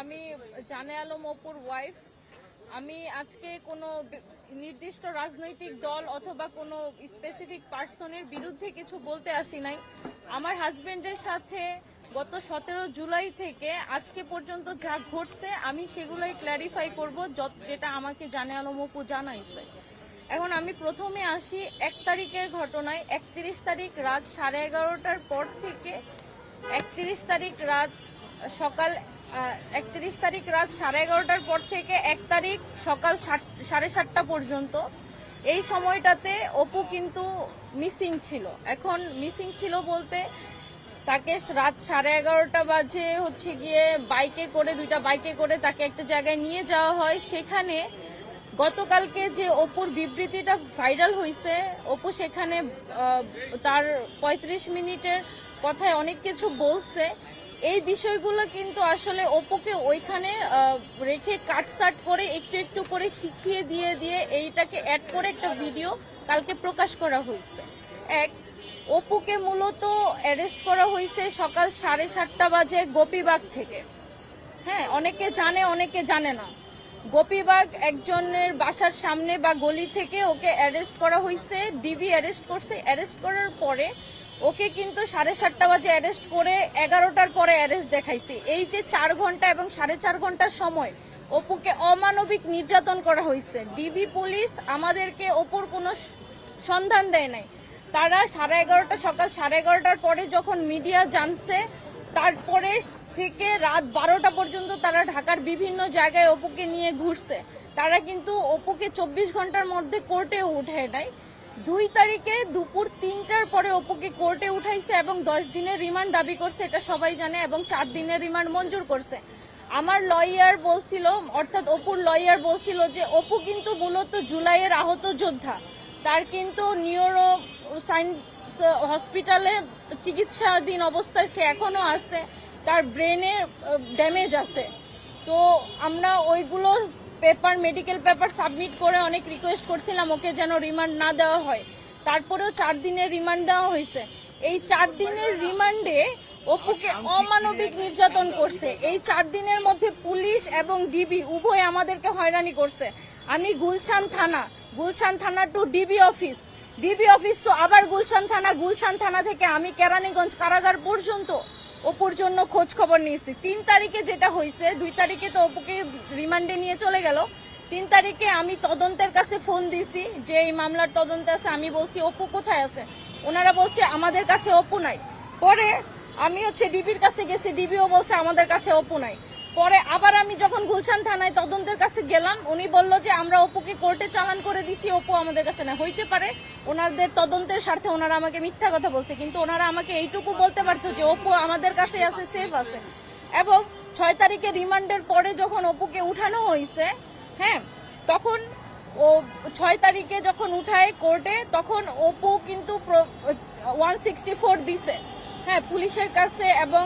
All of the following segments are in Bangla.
আমি জানে আলম অপুর ওয়াইফ। আমি আজকে কোনো নির্দিষ্ট রাজনৈতিক দল অথবা কোনো স্পেসিফিক পার্সনের বিরুদ্ধে কিছু বলতে আসি নাই। আমার হাজবেন্ডের সাথে গত 17 জুলাই থেকে আজকে পর্যন্ত যা ঘটছে আমি সেগুলোই ক্ল্যারিফাই করব, যেটা আমাকে জানে আলম অপু জানাইছে। এখন আমি প্রথমে আসি 1 তারিখের ঘটনায়। 31 তারিখ রাত 11:30টার পর থেকে 31 তারিখ রাত 11:30টার পর থেকে 1 তারিখ সকাল 7:30টা পর্যন্ত এই সময়টাতে অপু কিন্তু মিসিং ছিল। এখন মিসিং ছিল বলতে তাকে রাত 11:30টা বাজে গিয়ে দুইটা বাইকে করে তাকে একটা জায়গায় নিয়ে যাওয়া হয়। সেখানে গতকালকে যে অপুর বিবৃতিটা ভাইরাল হয়েছে, অপু সেখানে তার 35 মিনিটের কথায় অনেক কিছু বলছে। এই বিষয়গুলো কিন্তু আসলে অপুকে ওইখানে রেখে কাটসাট করে একটু একটু করে শিখিয়ে দিয়ে এইটাকে অ্যাড করে একটা ভিডিও কালকে প্রকাশ করা হয়েছে। অপুকে মূলত অ্যারেস্ট করা হয়েছে সকাল 7:30টা বাজে গোপীবাগ থেকে। হ্যাঁ, অনেকে জানে অনেকে জানে না। গোপীবাগ একজনের বাসার সামনে বা গলি থেকে ওকে অ্যারেস্ট করা হয়েছে। ডিবি অ্যারেস্ট করছে। অ্যারেস্ট করার পরে ওকে কিন্তু 7:30টা বাজে অ্যারেস্ট করে 11টার পরে অ্যারেস্ট দেখাইছে। এই যে 4 ঘন্টা এবং 4.5 ঘন্টার সময় অপুকে অমানবিক নির্যাতন করা হয়েছে। ডিবি পুলিশ আমাদেরকে অপুর কোনো সন্ধান দেয় নাই। তারা সকাল 11:30টার পরে যখন মিডিয়া জানছে, তারপরে থেকে রাত 12টা পর্যন্ত তারা ঢাকার বিভিন্ন জায়গায় অপুকে নিয়ে ঘুরছে। তারা কিন্তু অপুকে 24 ঘন্টার মধ্যে কোর্টে উঠায় নাই। 2 তারিখে দুপুর 3টার পরে অপুকে কোর্টে উঠাইছে এবং 10 দিনের রিমান্ড দাবি করছে, এটা সবাই জানে, এবং 4 দিনের রিমান্ড মঞ্জুর করছে। আমার লয়ার বলছিল, অর্থাৎ অপুর লয়ার বলছিল যে অপু কিন্তু মূলত জুলাইয়ের আহত যোদ্ধা। তার কিন্তু নিউরো সায়েন্স হসপিটালে চিকিৎসাধীন অবস্থায় সে এখনো আছে, তার ব্রেনে ড্যামেজ আছে। তো আমরা ওইগুলো মেডিকেল পেপার সাবমিট করে অনেক রিকোয়েস্ট করছিলাম ওকে যেন রিমান্ড না দেওয়া হয়। তারপরেও 4 দিনের রিমান্ড দেওয়া হয়েছে। এই 4 দিনের রিমান্ডে অপুকে অমানবিক নির্যাতন করছে। এই 4 দিনের মধ্যে পুলিশ এবং ডিবি উভয় আমাদেরকে হয়রানি করছে। আমি গুলশান থানা টু ডিবি অফিস টু আবার গুলশান থানা থেকে আমি কেরানীগঞ্জ কারাগার পর্যন্ত অপুর জন্য খোঁজ খবর নিয়েছি। 3 তারিখে যেটা হয়েছে, 2 তারিখে তো অপুকে রিমান্ডে নিয়ে চলে গেল। 3 তারিখে আমি তদন্তের কাছে ফোন দিছি যে এই মামলার তদন্ত আছে। আমি বলছি অপু কোথায় আছে, ওনারা বলছে আমাদের কাছে অপু নাই। পরে আমি ডিবির কাছে গেছি, ডিবিও বলছে আমাদের কাছে অপু নাই। পরে আবার আমি যখন গুলশান থানায় তদন্তের কাছে গেলাম, উনি বলল যে আমরা অপুকে কোর্টে চালান করে দিছি, অপু আমাদের কাছে না। হইতে পারে ওনাদের তদন্তের স্বার্থে ওনারা আমাকে মিথ্যা কথা বলছে, কিন্তু ওনারা আমাকে এইটুকু বলতে পারতো যে অপু আমাদের কাছে আছে, সেফ আছে। এবং 6 তারিখে রিমান্ডের পরে যখন অপুকে উঠানো হয়েছে, হ্যাঁ, তখন 6 তারিখে যখন উঠায় কোর্টে, তখন অপু কিন্তু 164 দিছে। হ্যাঁ, পুলিশের কাছে এবং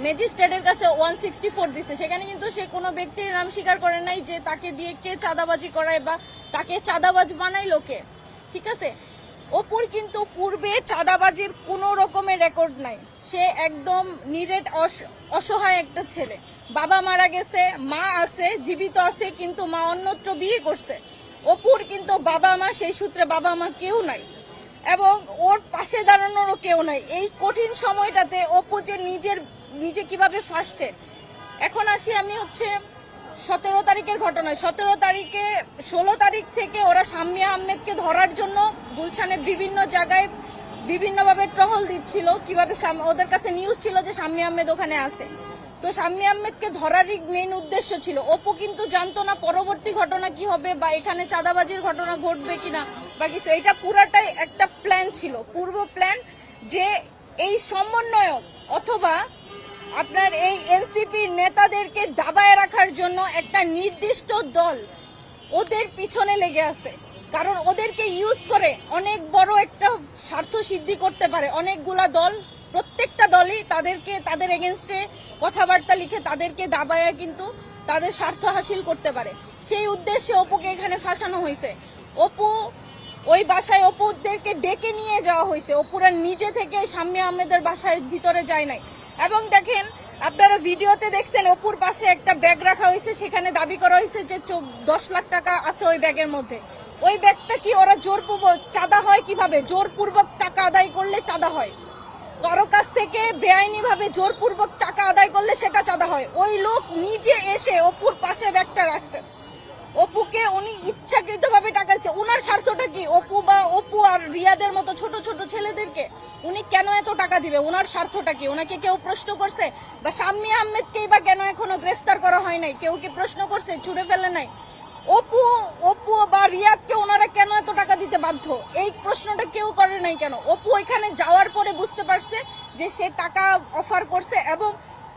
ম্যাজিস্ট্রেটের কাছে 164 দিছে। সেখানে কিন্তু সে কোনো ব্যক্তির নাম স্বীকার করে নাই যে তাকে দিয়ে কে চাঁদাবাজি করায় বা তাকে চাঁদাবাজ বানাইলো কে। ঠিক আছে, অপুর কিন্তু পূর্বে চাঁদাবাজির কোনো রকমের রেকর্ড নাই। সে একদম নিরেট অসহায় একটা ছেলে। বাবা মারা গেছে, মা আছে, জীবিত আছে, কিন্তু মা অন্যত্র বিয়ে করছে। অপুর কিন্তু বাবা মা, সেই সূত্রে বাবা মা কেউ নাই এবং ওর পাশে দাঁড়ানোরও কেউ নাই। এই কঠিন সময়টাতে অপু যে নিজে কিভাবে ফাঁসছে। এখন আসি আমি 17 তারিখের ঘটনায়। 17 তারিখে 16 তারিখ থেকে ওরা শাম্মী আহমেদকে ধরার জন্য গুলশানের বিভিন্ন জায়গায় বিভিন্নভাবে টহল দিচ্ছিল। কিভাবে ওদের কাছে নিউজ ছিল যে শাম্মী আহমেদ ওখানে আছে। তো শাম্মী আহমেদকে ধরারই মেইন উদ্দেশ্য ছিল। অপু কিন্তু জানতো না পরবর্তী ঘটনা কি হবে বা এখানে চাঁদাবাজির ঘটনা ঘটবে কিনা বা কিছু। এটা পুরাটাই একটা প্ল্যান ছিল, পূর্ব প্ল্যান, যে এই সমন্বয়ক অথবা আপনার এই এনসিপির নেতাদেরকে দাবায় রাখার জন্য একটা নির্দিষ্ট দল ওদের পিছনে লেগে আছে। কারণ ওদেরকে ইউজ করে অনেক বড় একটা স্বার্থ সিদ্ধি করতে পারে অনেকগুলা দল। প্রত্যেকটা দলই তাদের এগেনস্টে কথাবার্তা লিখে তাদেরকে দাবায় কিন্তু তাদের স্বার্থ হাসিল করতে পারে। সেই উদ্দেশ্যে অপুকে এখানে ফাঁসানো হয়েছে। ওই বাসায় অপুদেরকে ডেকে নিয়ে যাওয়া হয়েছে। অপুরা নিজে থেকে শাম্মী আহমেদের বাসায় ভিতরে যায় নাই। এবং দেখেন, আপনারা ভিডিওতে দেখছেন অপুর পাশে একটা ব্যাগ রাখা হয়েছে, সেখানে দাবি করা হয়েছে যে 10 লাখ টাকা আছে ওই ব্যাগের মধ্যে। ওই ব্যাগটা কি ওরা জোরপূর্বক চাঁদা হয়? কিভাবে জোরপূর্বক টাকা আদায় করলে চাঁদা হয়? কারো কাছ থেকে বেআইনি ভাবে জোরপূর্বক টাকা আদায় করলে সেটা চাঁদা হয়। ওই লোক নিজে এসে অপুর পাশে ব্যাগটা রাখছে, অপুকে উনি ইচ্ছাকৃতভাবে টাকা দিচ্ছে। উনার স্বার্থটা কি? অপু আর রিয়াদের মতো ছোট ছোট ছেলেদেরকে উনি কেন এত টাকা দিবে? উনার স্বার্থটা কি? ওনাকে কেউ প্রশ্ন করছে? বা শাম্মী আহমেদকেই বা কেন এখনো গ্রেফতার করা হয় নাই? কেউ কি প্রশ্ন করছে? ছুড়ে ফেলে নাই? অপু বা রিয়াদকে ওনারা কেন এত টাকা দিতে বাধ্য? এই প্রশ্নটা কেউ করে নাই কেন? অপু ওইখানে যাওয়ার পরে বুঝতে পারছে যে সে টাকা অফার করছে, এবং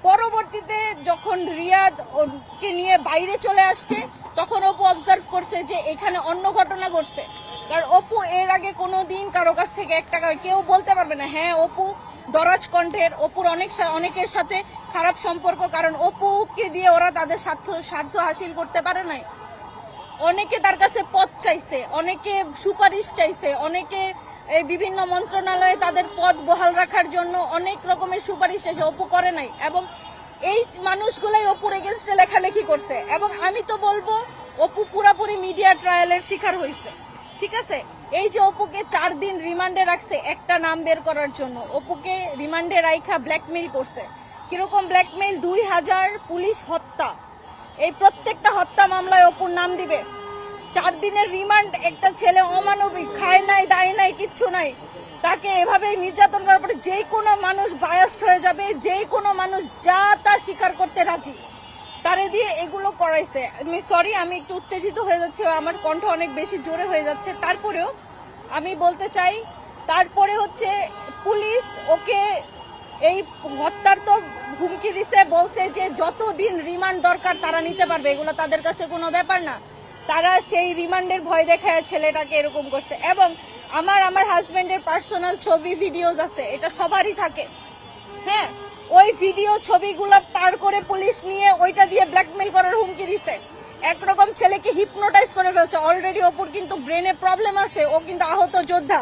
পরবর্তীতে যখন রিয়াদ ওকে নিয়ে বাইরে চলে আসছে তখন অপু অবজার্ভ করছে যে এখানে অন্য ঘটনা ঘটছে। কারণ অপু এর আগে কোনোদিন কারো কাছ থেকে 1 টাকা কেউ বলতে পারবে না হ্যাঁ অপু দরাজ কণ্ঠের, অপুর অনেকের সাথে খারাপ সম্পর্ক, কারণ অপুকে দিয়ে ওরা তাদের স্বার্থ হাসিল করতে পারে নাই। অনেকে তার কাছে পদ চাইছে, অনেকে সুপারিশ চাইছে, অনেকে বিভিন্ন মন্ত্রণালয়ে তাদের পদ বহাল রাখার জন্য অনেক রকমের সুপারিশ চাইছে, অপু করে নাই। এবং এই মানুষগুলাই অপুর এগেনস্টে লেখালেখি করছে। এবং আমি তো বলবো অপু পুরাপুরি মিডিয়া ট্রায়ালের শিকার হয়েছে। ঠিক আছে, এই যে অপুকে 4 দিন রিমান্ডে রাখছে একটা নাম বের করার জন্য, অপুকে রিমান্ডে রাইখা ব্ল্যাকমেইল করছে। কিরকম ব্ল্যাকমেইল? 2000 পুলিশ হত্যা, এই প্রত্যেকটা হত্যা মামলায় অপুর নাম দিবে। 4 দিনের রিমান্ড, একটা ছেলে অমানবিক, খায় নাই দায় নাই কিচ্ছু নাই, তাকে এভাবে নির্যাতন করার পরে যে কোনো মানুষ বায়াস্ট হয়ে যাবে, যে কোনো মানুষ যা তা স্বীকার করতে রাজি, তারে দিয়ে এগুলো করাইছে। আমি সরি, আমি একটু উত্তেজিত হয়ে যাচ্ছে, আমার কণ্ঠ অনেক বেশি জোরে হয়ে যাচ্ছে। তারপরেও আমি বলতে চাই, তারপরে হচ্ছে পুলিশ ওকে এই হত্যার তো হুমকি দিছে, বলছে যে যতদিন রিমান্ড দরকার তারা নিতে পারবে, এগুলো তাদের কাছে কোনো ব্যাপার না। তারা সেই রিমান্ডের ভয় দেখায় ছেলেটাকে এরকম করছে। এবং আমার হাজবেন্ডের পার্সোনাল ছবি ভিডিওস আছে, এটা সবারই থাকে। হ্যাঁ, ওই ভিডিও ছবিগুলো পার করে পুলিশ নিয়ে ওইটা দিয়ে ব্ল্যাকমেইল করার হুমকি দিছে। একরকম ছেলেকে হিপনোটাইজ করে ফেলছে। অলরেডি অপুর কিন্তু ব্রেনে প্রবলেম আছে, ও কিন্তু আহত যোদ্ধা।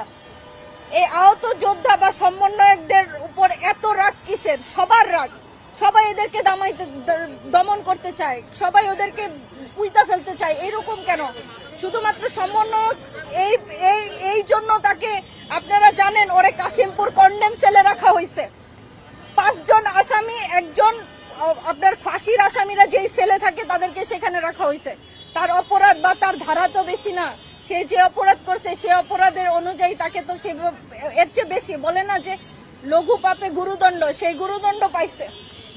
এই আহত যোদ্ধা বা সমন্বয়কদের উপর এত রাগ কিসের? সবার রাগ, সবাই এদেরকে দমন করতে চায়, সবাই ওদেরকে পুইতা ফেলতে চায়। এরকম কেন? শুধুমাত্র সমন্বয়ক এই জন্য তাকে, আপনারা জানেন ওরে কাশিমপুর কন্ডেম সেলে রাখা হয়েছে। 5 জন আসামি, একজন আপনার ফাঁসির আসামিরা যেই সেলে থাকে তাদেরকে সেখানে রাখা হয়েছে। তার অপরাধ বা তার ধারা তো বেশি না, সে যে অপরাধ করছে সে অপরাধের অনুযায়ী তাকে তো সে এর চেয়ে বেশি, বলে না যে লঘু পাপে গুরুদণ্ড, সেই গুরুদণ্ড পাইছে।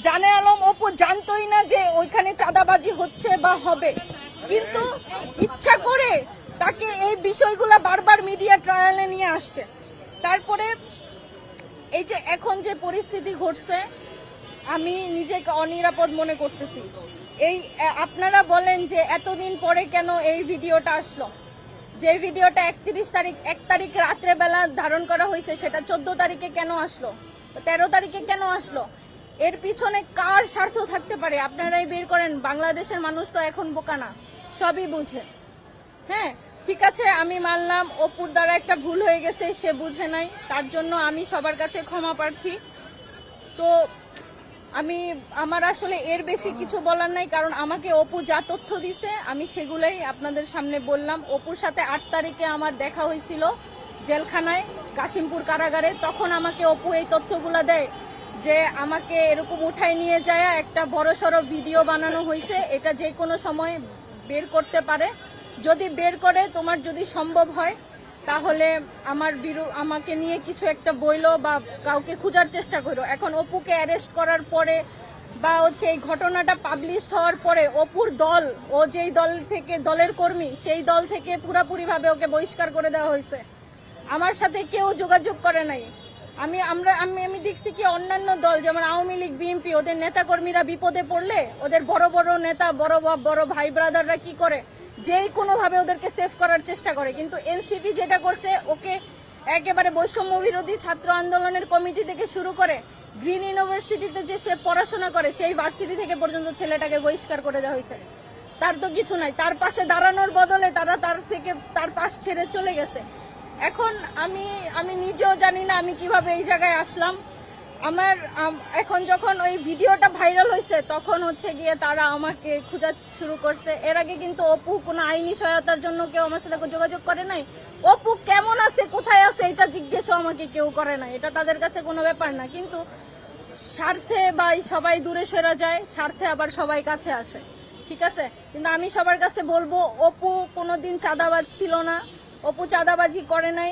জানে আলম অপু জানতোই না যে ওইখানে চাঁদাবাজি হচ্ছে বা হবে, কিন্তু ইচ্ছা করে তাকে এই বিষয়গুলা বারবার মিডিয়া ট্রায়ালে নিয়ে আসছে। তারপরে এই যে এখন যে পরিস্থিতি ঘটছে, আমি নিজেকে অনিরাপদ মনে করতেছি। এই আপনারা বলেন যে এতদিন পরে কেন এই ভিডিওটা আসলো? যে ভিডিওটা 1 তারিখ রাত্রে বেলা ধারণ করা হয়েছে, সেটা 14 তারিখে কেন আসলো? 13 তারিখে কেন আসলো? এর পিছনে কার স্বার্থ থাকতে পারে? আপনারাই বের করেন। বাংলাদেশের মানুষ তো এখন বোকা না, সবই বুঝে। হ্যাঁ, ঠিক আছে, আমি মানলাম অপুর দ্বারা একটা ভুল হয়ে গেছে, সে বুঝে নাই, তার জন্য আমি সবার কাছে ক্ষমা প্রার্থী। তো আমার আসলে এর বেশি কিছু বলার নাই, কারণ আমাকে অপু যা তথ্য দিছে আমি সেগুলোই আপনাদের সামনে বললাম। অপুর সাথে 8 তারিখে আমার দেখা হয়েছিল জেলখানায়, কাশিমপুর কারাগারে। তখন আমাকে অপু এই তথ্যগুলো দেয় যে আমাকে এরকম উঠায় নিয়ে যায় একটা বড়সড় ভিডিও বানানো হয়েছে, এটা যে কোনো সময় বের করতে পারে। যদি বের করে, তোমার যদি সম্ভব হয় তাহলে আমাকে নিয়ে কিছু একটা বইলো বা কাউকে খোঁজার চেষ্টা করো। এখন অপুকে অ্যারেস্ট করার পরে বা হচ্ছে এই ঘটনাটা পাবলিশড হওয়ার পরে অপুর দল, ও যেই দলের কর্মী, সেই দল থেকে পুরাপুরিভাবে ওকে বহিষ্কার করে দেওয়া হয়েছে। আমার সাথে কেউ যোগাযোগ করে নাই। আমি দেখছি কি অন্যান্য দল যেমন আওয়ামী লীগ, বিএনপি, ওদের নেতা কর্মীরা বিপদে পড়লে ওদের বড় বড় নেতা, বড় ভাই ব্রাদাররা কি করে, যেই কোনোভাবে ওদেরকে সেভ করার চেষ্টা করে। কিন্তু এনসিপি যেটা করছে, ওকে একেবারে বৈষম্য বিরোধী ছাত্র আন্দোলনের কমিটি থেকে শুরু করে গ্রিন ইউনিভার্সিটিতে যে সে পড়াশোনা করে সেই ভার্সিটি থেকে পর্যন্ত ছেলেটাকে বহিষ্কার করে দেওয়া হয়েছে। তার তো কিছু নাই, তার পাশে দাঁড়ানোর বদলে তারা তার পাশ ছেড়ে চলে গেছে। এখন আমি নিজেও জানি না আমি কিভাবে এই জায়গায় আসলাম। এখন যখন ওই ভিডিওটা ভাইরাল হয়েছে তখন হচ্ছে গিয়ে তারা আমাকে খোঁজা শুরু করছে। এর আগে কিন্তু অপু কোনো আইনি সহায়তার জন্য কেউ আমার সাথে যোগাযোগ করে নাই। অপু কেমন আছে, কোথায় আছে, এটা জিজ্ঞেসও আমাকে কেউ করে না। এটা তাদের কাছে কোনো ব্যাপার না, কিন্তু স্বার্থে বা সবাই দূরে সরে যায়, স্বার্থে আবার সবাই কাছে আসে। ঠিক আছে, কিন্তু আমি সবার কাছে বলবো অপু কোনোদিন চাঁদাবাজ ছিল না, অপু চাঁদাবাজি করে নাই,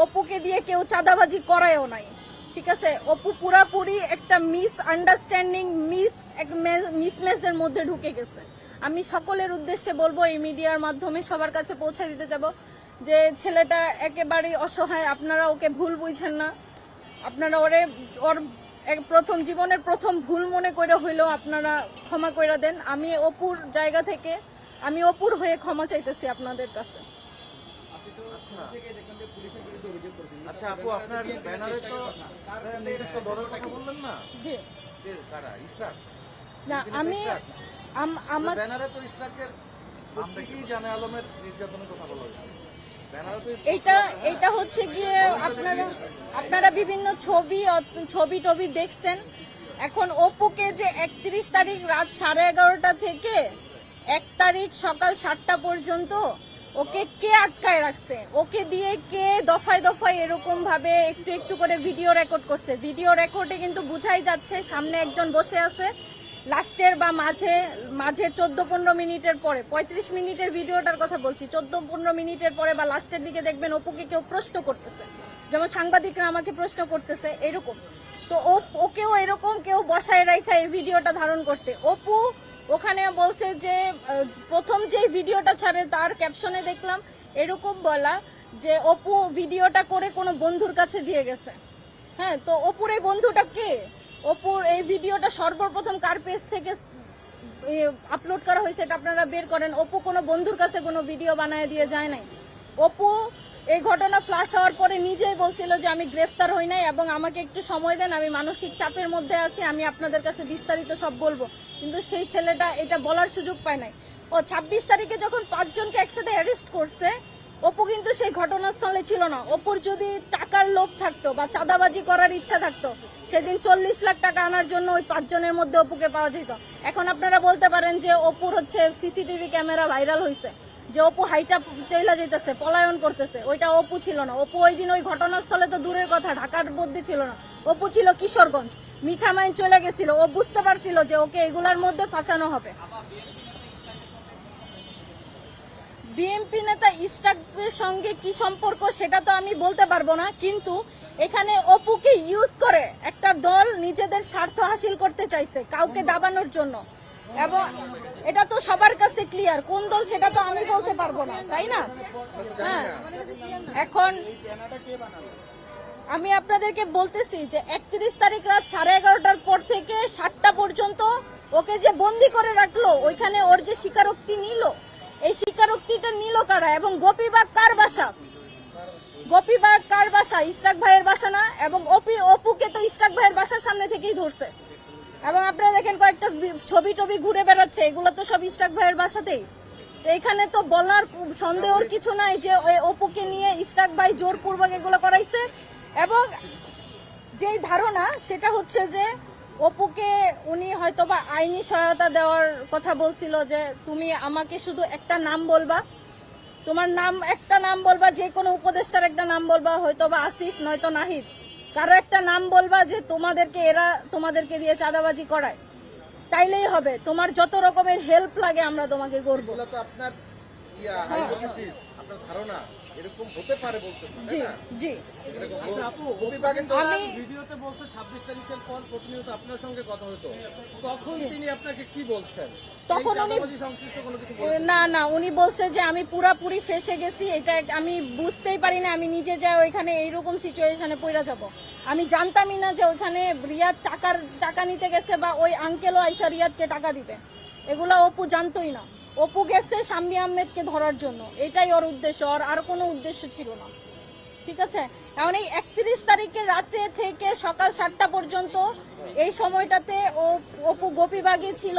অপুকে দিয়ে কেউ চাঁদাবাজি করায়ও নাই। ঠিক আছে, অপু পুরাপুরি একটা মিসআন্ডারস্ট্যান্ডিং মিসম্যাচের মধ্যে ঢুকে গেছে। আমি সকলের উদ্দেশ্যে বলবো, এই মিডিয়ার মাধ্যমে সবার কাছে পৌঁছে দিতে যাব যে ছেলেটা একেবারেই অসহায়। আপনারা ওকে ভুল বুঝছেন না, আপনারা ওর প্রথম জীবনের প্রথম ভুল মনে করে হইলেও আপনারা ক্ষমা করে দেন। আমি অপুর জায়গা থেকে আমি অপুর হয়ে ক্ষমা চাইতেছি আপনাদের কাছে। আচ্ছা আপু, আপনার ব্যানারে তো নির্দিষ্ট দলের কথা বললেন না? জি কারা? ইশরাক না, আমি আমার ব্যানারে তো ইশরাকের প্রত্যেকেই জানে আলমের নির্যাতনের কথা বলা হয়েছে। এটা হচ্ছে গিয়ে আপনারা বিভিন্ন ছবি টবি দেখছেন। এখন অপুকে যে 31 তারিখ রাত 11:30 থেকে 1 তারিখ সকাল 7টা পর্যন্ত ওকে কে আটকায় রাখছে, ওকে দিয়ে কে দফায় দফায় এরকম ভাবে একটু একটু করে ভিডিও রেকর্ড করছে। ভিডিও রেকর্ডে কিন্তু বোঝাই যাচ্ছে সামনে একজন বসে আছে। লাস্টের বা মাঝে 14-15 মিনিটের পরে, 35 মিনিটের ভিডিওটার কথা বলছি, 14-15 মিনিটের পরে বা লাস্টের দিকে দেখবেন অপুকে কেউ প্রশ্ন করতেছে, যেমন সাংবাদিকরা আমাকে প্রশ্ন করতেছে এরকম। তো ওকেও এরকম কেউ বসায় রাখা এই ভিডিওটা ধারণ করছে। অপু ওখানে বলছে যে প্রথম যে ভিডিওটা ছাড়ে তার ক্যাপশনে দেখলাম এরকম বলা যে অপু ভিডিওটা করে কোনো বন্ধুর কাছে দিয়ে গেছে। হ্যাঁ, তো অপুর এই বন্ধুটা কে? অপুর এই ভিডিওটা সর্বপ্রথম কার পেজ থেকে আপলোড করা হয়েছে এটা আপনারা বের করেন। অপু কোনো বন্ধুর কাছে কোনো ভিডিও বানায় দিয়ে যায় নাই। অপু এই ঘটনা ফ্লাশ হওয়ার পরে নিজেই বলছিল যে আমি গ্রেফতার হই নাই এবং আমাকে একটু সময় দেন, আমি মানসিক চাপের মধ্যে আছি, আমি আপনাদের কাছে বিস্তারিত সব বলবো। কিন্তু সেই ছেলেটা এটা বলার সুযোগ পায় নাই। ও 26 তারিখে যখন 5 জনকে একসাথে অ্যারেস্ট করছে, অপু কিন্তু সেই ঘটনাস্থলে ছিল না। অপুর যদি টাকার লোভ থাকতো বা চাঁদাবাজি করার ইচ্ছা থাকতো, সেদিন 40 লাখ টাকা আনার জন্য ওই 5 জনের মধ্যে অপুকে পাওয়া যেত। এখন আপনারা বলতে পারেন যে অপুর হচ্ছে সিসিটিভি ক্যামেরা ভাইরাল হয়েছে, যে অপু হাইটা চইলা যেতেছে, পলায়ন করতেছে, ওইটা অপু ছিল না। অপু ওই দিন ওই ঘটনাস্থলে তো দূরের কথা, ঢাকার মধ্যে ছিল না, অপু ছিল কিশোরগঞ্জ। মিঠামাইন চলে গেছিল, ও বুঝতে পারছিল যে ওকে এগুলার মধ্যে ফাঁসানো হবে। বিএনপি নেতা ইশরাকের সঙ্গে কি সম্পর্ক সেটা তো আমি বলতে পারবো না, কিন্তু এখানে অপুকে ইউজ করে একটা দল নিজেদের স্বার্থ হাসিল করতে চাইছে কাউকে দাবানোর জন্য, এবং এটা তো সবার কাছে ক্লিয়ার। কোন দল সেটা তো আমি বলতে পারবো না, তাই না? হ্যাঁ, এখন আমি আপনাদেরকে বলতেছি যে 31 তারিখ রাত 11:30টার পর থেকে 7টা পর্যন্ত ওকে যে বন্দি করে রাখলো, ওইখানে ওর যে স্বীকারোক্তি নিল, এই স্বীকারোক্তিটা নিল কারা? এবং গোপীবাগ কার বাসা? গোপীবাগ কার বাসা? ইশরাক ভাইয়ের বাসা না? এবং অপুকে তো ইশরাক ভাইয়ের বাসার সামনে থেকেই ধরছে। এবং আপনারা দেখেন কয়েকটা ছবি টবি ঘুরে বেড়াচ্ছে, এগুলো তো সব ইশরাক ভাইয়ের বাসাতেই। এখানে তো বলার সন্দেহর কিছু নাই যে অপুকে নিয়ে ইশরাক ভাই জোরপূর্বক এগুলো করাইছে। এবং যেই ধারণা সেটা হচ্ছে যে অপুকে উনি হয়তোবা আইনি সহায়তা দেওয়ার কথা বলছিল, যে তুমি আমাকে শুধু একটা নাম বলবা, তোমার নাম একটা নাম বলবা, যে কোনো উপদেষ্টার একটা নাম বলবা, হয়তোবা আসিফ নয়তো নাহিদ, কারো একটা নাম বলবা যে এরা তোমাদেরকে দিয়ে চাঁদাবাজি করায়, তাইলেই হবে। তোমার যত রকমের হেল্প লাগে আমরা তোমাকে করবো। আপনার ধারণা এরকম হতে পারে বলতে? জি জি, আমি ভিডিওতে বলছে 26 তারিখের পর প্রতিনিয়ত আপনার সঙ্গে কথা হতো, তখন তিনি আপনাকে কি বলছেন? তখন উনি না উনি বলছে যে আমি পুরাপুরি ফেসে গেছি, এটা আমি বুঝতেই পারি না, আমি নিজে যাই ওইখানে এইরকম সিচুয়েশনে পড়ে যাব। আমি জানতামই না যে ওইখানে রিয়াদ টাকা নিতে গেছে বা ওই আঙ্কেলও আইসা রিয়াদকে টাকা দিবে, এগুলা অপু জানতোই না। অপু গেছে শাম্মী আহমেদকে ধরার জন্য, এটাই ওর উদ্দেশ্য, আর কোনো উদ্দেশ্য ছিল না। ঠিক আছে, এখন এই 31 তারিখের রাতে থেকে সকাল 7টা পর্যন্ত এই সময়টাতে অপু গোপীবাগে ছিল।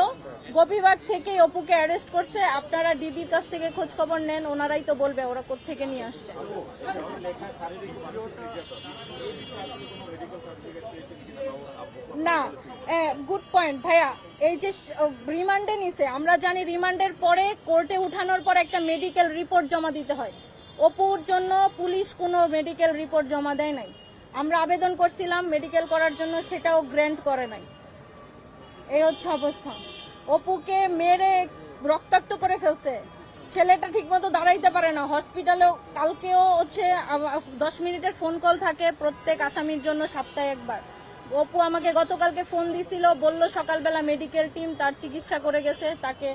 গোপীবাগ থেকে অপুকে অ্যারেস্ট করছে। আপনারা ডিবির কাছ থেকে খোঁজ খবর নেন, ওনারাই তো বলবে ওরা কোত্থেকে নিয়ে আসছে। পয়েন্ট ভাইয়া, এই যে রিমান্ডে নিছে, আমরা জানি রিমান্ডের পরে কোর্টে উঠানোর পর একটা মেডিকেল রিপোর্ট জমা দিতে হয়। অপুর জন্য পুলিশ কোনো মেডিকেল রিপোর্ট জমা দেয় নাই। আমরা আবেদন করছিলাম মেডিকেল করার জন্য, সেটাও গ্র্যান্ট করে নাই। এই হচ্ছে অবস্থা। অপুকে মেরে রক্তাক্ত করে ফেলছে, ছেলেটা ঠিকমতো দাঁড়াইতে পারে না। হসপিটালেও কালকেও হচ্ছে 10 মিনিটের ফোন কল থাকে প্রত্যেক আসামির জন্য সপ্তাহে একবার। অপু আমাকে গতকালকে ফোন দিছিল, বলল সকালবেলা মেডিকেল টিম তার চিকিৎসা করে গেছে, তাকে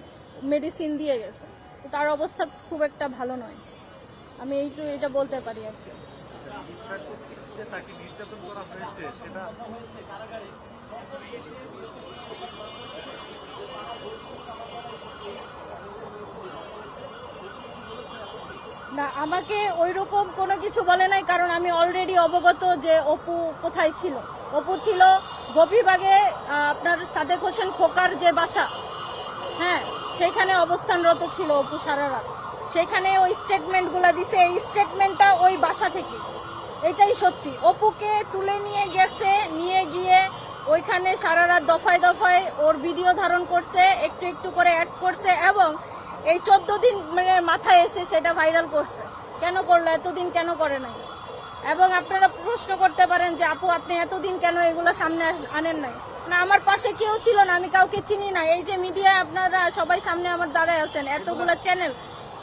মেডিসিন দিয়ে গেছে। তো তার অবস্থা খুব একটা ভালো নয়, আমি এটা বলতে পারি আর কি। তাকে নির্যাতন করা হয়েছে সেটা না, আমাকে ওইরকম কোনো কিছু বলে নাই, কারণ আমি অলরেডি অবগত যে অপু কোথায় ছিল। অপু ছিল গোপীবাগে, আপনার সাদেক হোসেন খোকার যে বাসা, হ্যাঁ, সেখানে অবস্থানরত ছিল অপু সারা রাত। সেখানে ওই স্টেটমেন্টগুলো দিছে, এই স্টেটমেন্টটা ওই বাসা থেকে, এটাই সত্যি। অপুকে তুলে নিয়ে গেছে, নিয়ে গিয়ে ওইখানে সারা রাত দফায় দফায় ওর ভিডিও ধারণ করছে, একটু একটু করে অ্যাড করছে, এবং এই 14 দিন মাথায় এসে সেটা ভাইরাল করছে। কেন করলো? এতদিন কেন করে নাই? এবং আপনারা প্রশ্ন করতে পারেন যে আপু আপনি এতদিন কেন এগুলো সামনে আনেন নাই? না, আমার পাশে কেউ ছিল না, আমি কাউকে চিনি না। এই যে মিডিয়া আপনারা সবাই সামনে আমার দাঁড়ায় আছেন, এতগুলো চ্যানেল,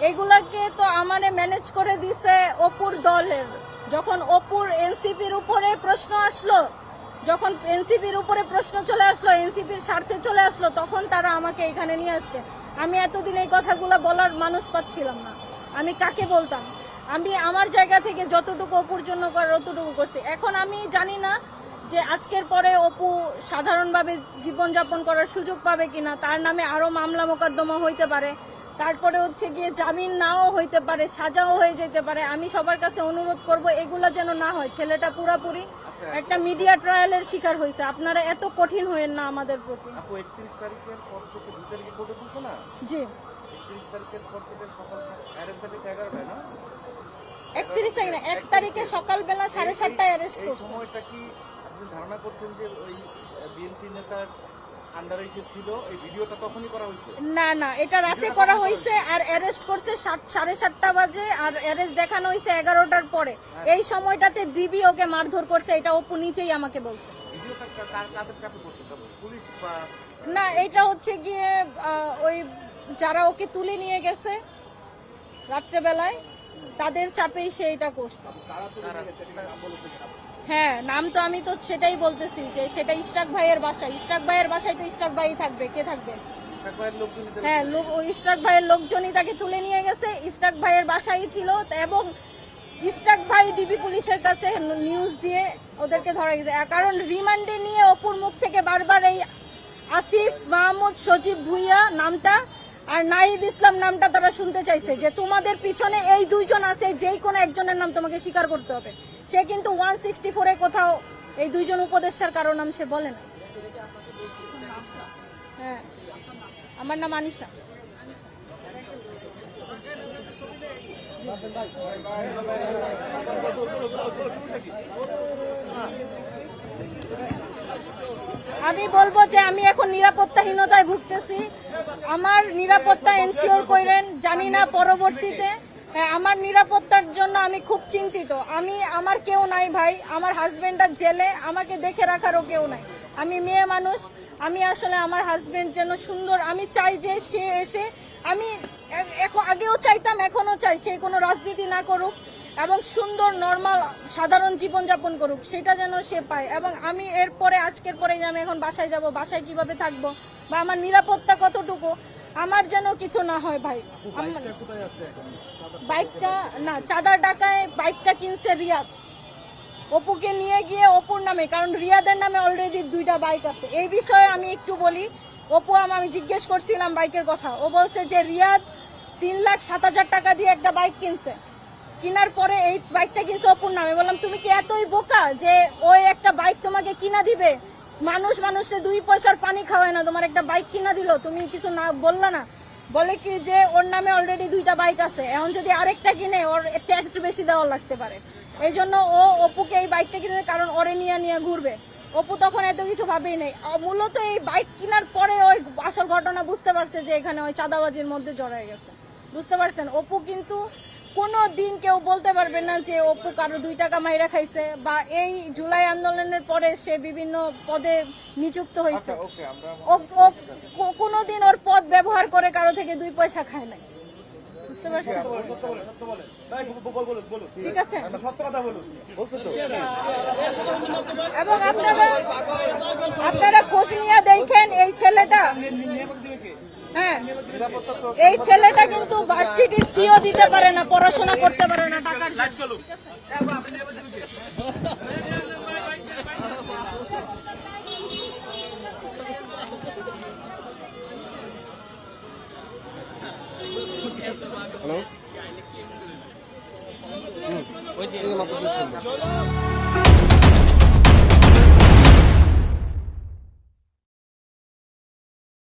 এইগুলাকে তো আমারে ম্যানেজ করে দিছে অপুর দলের। যখন অপুর এনসিপির উপরে প্রশ্ন আসলো, যখন এনসিপির উপরে প্রশ্ন চলে আসলো, এনসিপির স্বার্থে চলে আসলো, তখন তারা আমাকে এখানে নিয়ে আসছে। আমি এতদিন এই কথাগুলো বলার মানুষ পাচ্ছিলাম না, আমি কাকে বলতাম? আমি আমার জায়গা থেকে যতটুকু অপুর জন্য করার অতটুকু করছি। এখন আমি জানি না যে আজকের পরে অপু সাধারণভাবে জীবনযাপন করার সুযোগ পাবে কিনা। তার নামে আরো মামলা মোকদ্দমা হইতে পারে, তারপরে হচ্ছে গিয়ে জামিন নাও হইতে পারে, সাজাও হয়ে যেতে পারে। আমি সবার কাছে অনুরোধ করব এগুলা যেন না হয়। ছেলেটা পুরাপুরি একটা মিডিয়া ট্রায়ালের শিকার হয়েছে। আপনারা এত কঠিন হয়েন না আমাদের প্রতি। আপু 31 তারিখের পর থেকে 2 তারিখে কোর্টে তুলছে না? জি, 31 তারিখের পর থেকে সকাল অ্যারেস্ট ডেট 11টায় না? 31 তারিখ না, 1 তারিখে সকালবেলা 7:30টায় অ্যারেস্ট এই করছে। সময়টা কি আপনি ধারণা করছেন যে ওই বিএনপি নেতার আন্ডারে এসে ছিল, এই ভিডিওটা তখনই করা হয়েছে? না না, এটা রাতে করা হয়েছে, আর অ্যারেস্ট করছে 7:30 বাজে, আর অ্যারেস্ট দেখানো হয়েছে 11টার পরে। এই সময়টাতে ডিবি ওকে মারধর করছে, এটা অপু নিজেই আমাকে বলছে। ভিডিওটা কাদের চাপে করছে? পুলিশ বা না, এটা হচ্ছে গিয়ে ওই যারা ওকে তুলে নিয়ে গেছে রাত্রেবেলায়, তাদের চাপেই সে এটা করছে। হ্যাঁ, নাম তো আমি তো সেটাই বলতেছি যে সেটা ইশরাক ভাইয়ের বাসা। ইশরাক ভাইয়ের বাসায় তো ইশরাক ভাই থাকবে, কে থাকবে? ইশরাক ভাইয়ের লোকজন হ্যাঁ, ওই ইশরাক ভাইয়ের লোকজনই তাকে তুলে নিয়ে গেছে। ইশরাক ভাইয়ের বাসায় ছিল, এবং ইশরাক ভাই ডিবি পুলিশের কাছে নিউজ দিয়ে ওদেরকে ধরা গেছে। কারণ রিমান্ডে নিয়ে অপুর মুখ থেকে বারবার এই আসিফ মাহমুদ, সজীব ভুইয়া নামটা আর নাহিদ ইসলাম নামটা তারা শুনতে চাইছে, যে তোমাদের পিছনে এই দুইজন আছে, যেই কোনো একজনের নাম তোমাকে স্বীকার করতে হবে। সে কিন্তু 164-এ কোথাও এই দুইজন উপদেষ্টার কারো নাম সে বলে না। হ্যাঁ, আমার নাম আনিশা। আমি বলবো যে আমি এখন নিরাপত্তাহীনতায় ভুগতেছি। আমার নিরাপত্তা এনশিওর করেন, জানি না পরবর্তীতে। হ্যাঁ, আমার নিরাপত্তার জন্য আমি খুব চিন্তিত। আমার কেউ নাই ভাই, আমার হাজবেন্ডার জেলে, আমাকে দেখে রাখারও কেউ নাই। আমি মেয়ে মানুষ, আমি আসলে আমার হাজবেন্ড যেন সুন্দর, আমি চাই যে সে এসে, আমি আগেও চাইতাম, এখনো চাই, সে কোনো রাজনীতি না করুক এবং সুন্দর নর্মাল সাধারণ জীবনযাপন করুক, সেটা যেন সে পায়। এবং আমি এরপরে আজকের পরে যে আমি এখন বাসায় যাব, বাসায় কিভাবে থাকবো বা আমার নিরাপত্তা কতটুকু, আমার যেন কিছু না হয় ভাই। বাইকটা না, চাঁদার টাকায় বাইকটা কিনছে রিয়াদ, অপুকে নিয়ে গিয়ে অপুর নামে, কারণ রিয়াদের নামে অলরেডি 2টা বাইক আছে। এই বিষয়ে আমি একটু বলি। অপু আমি জিজ্ঞেস করছিলাম বাইকের কথা, ও বলছে যে রিয়াদ 3,07,000 টাকা দিয়ে একটা বাইক কিনছে, কিনার পরে এই বাইকটা কিনছে অপুর নামে। বললাম তুমি কি এতই বোকা যে ওই একটা বাইক তোমাকে কিনা দিবে? মানুষকে 2 পয়সার পানি খাওয়ায় না, তোমার একটা বাইক কিনা দিল, তুমি কিছু না বললা না? বলে কি যে ওর নামে অলরেডি 2টা বাইক আছে, এখন যদি আরেকটা কিনে ওর ট্যাক্স বেশি দেওয়া লাগতে পারে। এই জন্য ও অপুকে এই বাইকটা কিনে, কারণ ওরে নিয়ে ঘুরবে। অপু তখন এত কিছু ভাবেই নেই। মূলত এই বাইক কেনার পরে ওই আসল ঘটনা বুঝতে পারছে যে এখানে ওই চাঁদাবাজির মধ্যে জড়ায় গেছে, বুঝতে পারছেন। অপু কিন্তু কোনো দিন কেউ বলতে পারবে না যে অপু কারো 2 টাকা মাইরা খাইছে, বা এই জুলাই আন্দোলনের পরে সে বিভিন্ন পদে নিযুক্ত হয়েছে, আচ্ছা ওকে, আমরা কোনোদিন ওর পদ ব্যবহার করে কারো থেকে 2 পয়সা খায় নাই, বুঝতে পারছেন। ঠিক আছে, বলছে তো এবং আপনারা খোঁজ নিয়ে দেখেন এই ছেলেটা, হ্যাঁ নিরাপত্তা তো এই ছেলেটা কিন্তু ভার্সিটির ফিও দিতে পারে না, পড়াশোনা করতে পারে না টাকার জন্য। হ্যালো ওই যে মাত্র শেষ করলাম।